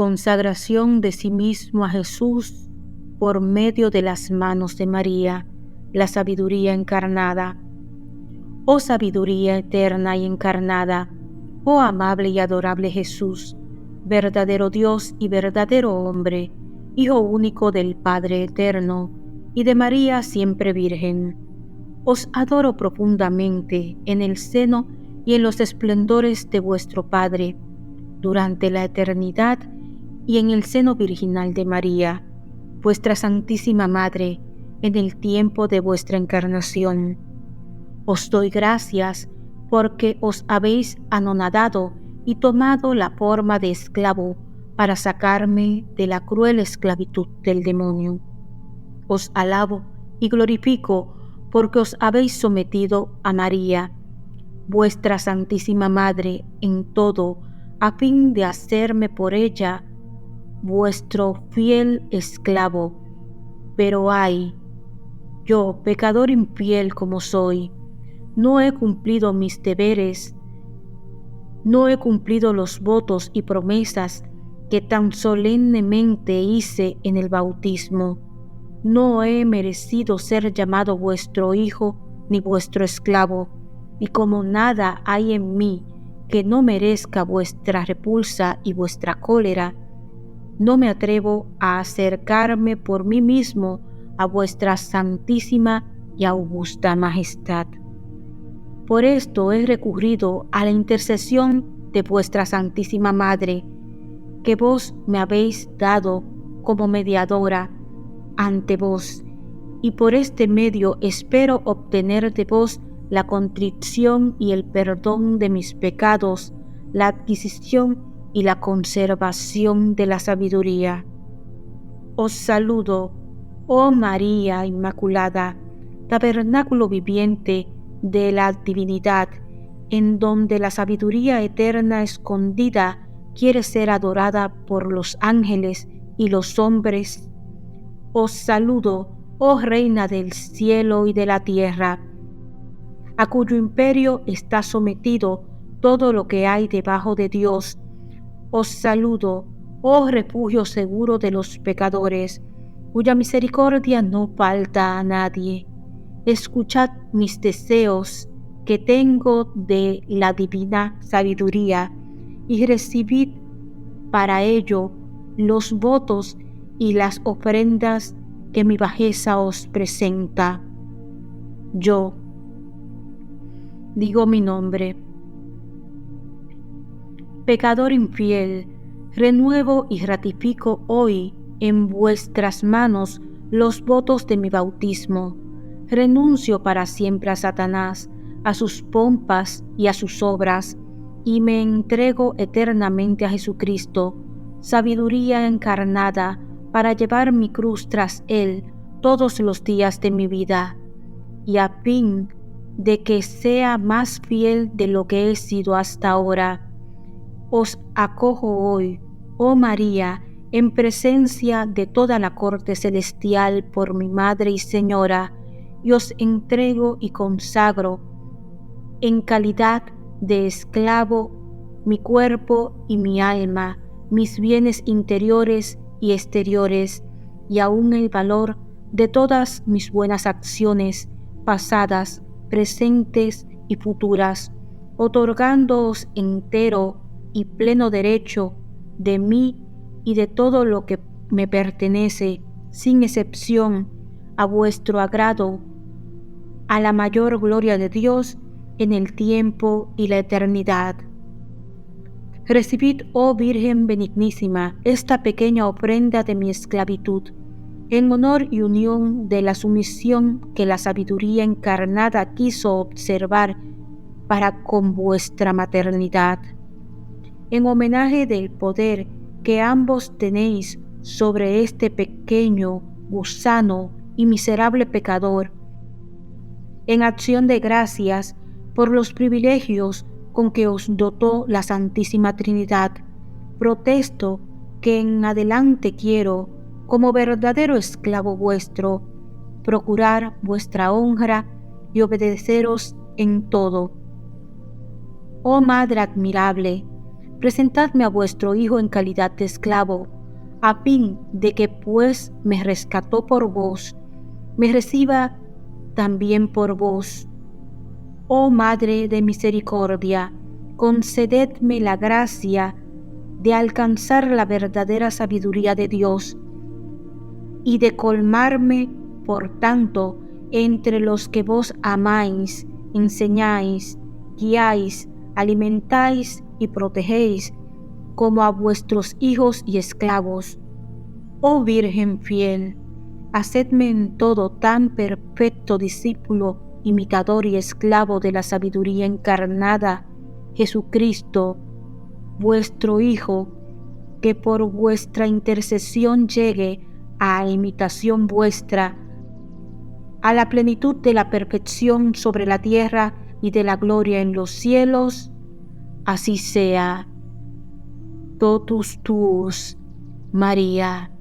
Consagración de sí mismo a Jesús por medio de las manos de María, la sabiduría encarnada. Oh sabiduría eterna y encarnada, oh amable y adorable Jesús, verdadero Dios y verdadero hombre, Hijo único del Padre eterno y de María siempre Virgen. Os adoro profundamente en el seno y en los esplendores de vuestro Padre, durante la eternidad y en el seno virginal de María, vuestra Santísima Madre, en el tiempo de vuestra encarnación. Os doy gracias porque os habéis anonadado y tomado la forma de esclavo para sacarme de la cruel esclavitud del demonio. Os alabo y glorifico porque os habéis sometido a María, vuestra Santísima Madre, en todo, a fin de hacerme por ella vuestro fiel esclavo. Pero ay, yo, pecador infiel como soy, no he cumplido mis deberes, no he cumplido los votos y promesas que tan solemnemente hice en el bautismo. No he merecido ser llamado vuestro hijo ni vuestro esclavo, y como nada hay en mí que no merezca vuestra repulsa y vuestra cólera, no me atrevo a acercarme por mí mismo a vuestra santísima y augusta majestad. Por esto he recurrido a la intercesión de vuestra Santísima Madre, que vos me habéis dado como mediadora ante vos, y por este medio espero obtener de vos la contrición y el perdón de mis pecados, la adquisición y la conservación de la sabiduría. Os saludo, oh María Inmaculada, tabernáculo viviente de la divinidad, en donde la sabiduría eterna escondida quiere ser adorada por los ángeles y los hombres. Os saludo, oh Reina del cielo y de la tierra, a cuyo imperio está sometido todo lo que hay debajo de Dios. Os saludo, oh refugio seguro de los pecadores, cuya misericordia no falta a nadie. Escuchad mis deseos que tengo de la divina sabiduría y recibid para ello los votos y las ofrendas que mi bajeza os presenta. Yo digo mi nombre. Pecador infiel, renuevo y ratifico hoy en vuestras manos los votos de mi bautismo. Renuncio para siempre a Satanás, a sus pompas y a sus obras, y me entrego eternamente a Jesucristo, sabiduría encarnada, para llevar mi cruz tras Él todos los días de mi vida, y a fin de que sea más fiel de lo que he sido hasta ahora. Os acojo hoy, oh María, en presencia de toda la corte celestial por mi Madre y Señora, y os entrego y consagro en calidad de esclavo mi cuerpo y mi alma, mis bienes interiores y exteriores, y aún el valor de todas mis buenas acciones, pasadas, presentes y futuras, otorgándoos entero y pleno derecho de mí y de todo lo que me pertenece, sin excepción, a vuestro agrado, a la mayor gloria de Dios en el tiempo y la eternidad. Recibid, oh Virgen benignísima, esta pequeña ofrenda de mi esclavitud, en honor y unión de la sumisión que la sabiduría encarnada quiso observar para con vuestra maternidad. En homenaje del poder que ambos tenéis sobre este pequeño, gusano y miserable pecador, en acción de gracias por los privilegios con que os dotó la Santísima Trinidad, protesto que en adelante quiero, como verdadero esclavo vuestro, procurar vuestra honra y obedeceros en todo. Oh Madre admirable, presentadme a vuestro Hijo en calidad de esclavo, a fin de que, pues me rescató por vos, me reciba también por vos. Oh Madre de misericordia, concededme la gracia de alcanzar la verdadera sabiduría de Dios y de colmarme, por tanto, entre los que vos amáis, enseñáis, guiáis, alimentáis y protegéis, como a vuestros hijos y esclavos. Oh Virgen fiel, hacedme en todo tan perfecto discípulo, imitador y esclavo de la sabiduría encarnada, Jesucristo, vuestro Hijo, que por vuestra intercesión llegue a imitación vuestra, a la plenitud de la perfección sobre la tierra y de la gloria en los cielos. Así sea. Totus tuus, María.